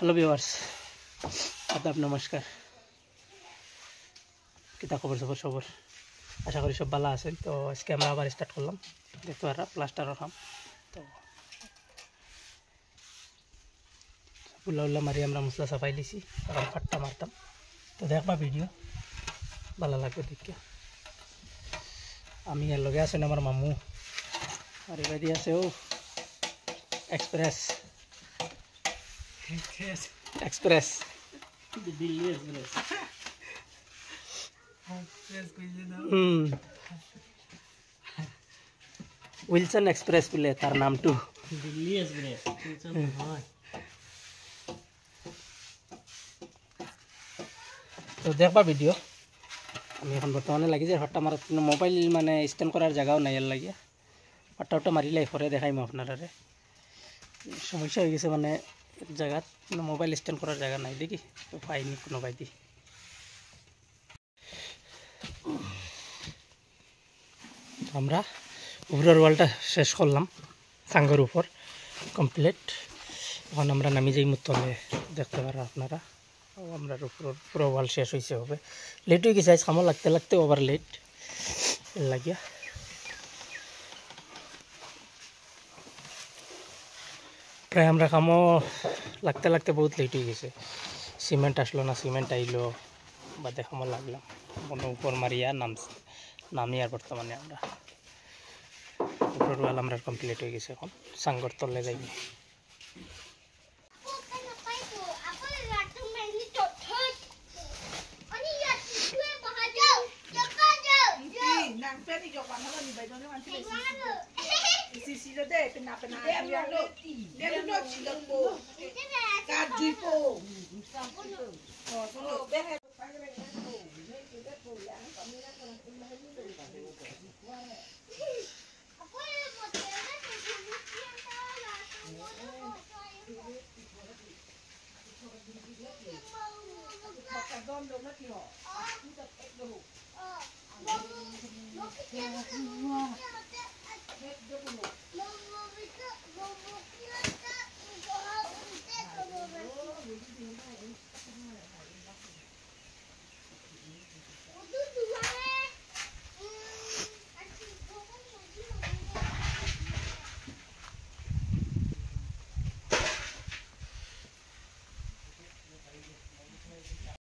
Hello viewers আদাব নমস্কার কিতা খবর সবার আশা করি সব ভালো আছেন। তো আজকে আমরা আবার স্টার্ট করলাম দেখতে পারা প্লাস্টারের কাম। তো উল্লা মারি আমরা মশলা সাফাই দিছি, এখন ফাট্টা মারতাম। তো দেখবা ভিডিও ভালো লাগবে দেখে। আমি এর লগে আছেন আমার মামু আর এবাদি আছে ও express Delhi express Wilson express বলে তার নামটো দিল্লি এক্সপ্রেস। তো দেখবা ভিডিও। আমি এখন বর্তমানে লাগি যে হট্টা মারার মোবাইল মানে স্ট্যান্ড করার জায়গাও নাই, এর লাগে হট্টা মারিলে পরে দেখাইম আপনারা। সমস্যা হয়ে গেছে মানে জায়গাত মোবাইল স্ট্যান্ড করার জায়গা নাই দেখি, তো পাইনি কোনো বাইদি। আমরা উপরের ওয়ালটা শেষ করলাম, সাঙ্গর উপর কমপ্লিট। এখন আমরা নামি যাই তলে, দেখতে পারা আপনারা। আমরা পুরো ওয়াল শেষ হয়েছে, হবে লেট হয়ে গেছে, সামো লাগতে লাগতে ওভার লেট লাগিয়া। প্রায় আমরা কামো লাগতে লাগতে বহুত লেট হয়ে গেছে। সিমেন্ট আসলো না, সিমেন্ট আইলো বা দেখামো লাগলাম মনে উপর মারিয়া নামি। আর বর্তমানে আমরা উপরের ওয়াল আমরা কমপ্লিট হয়ে গেছে, এখন সাঙ্গর তলে যাইনি।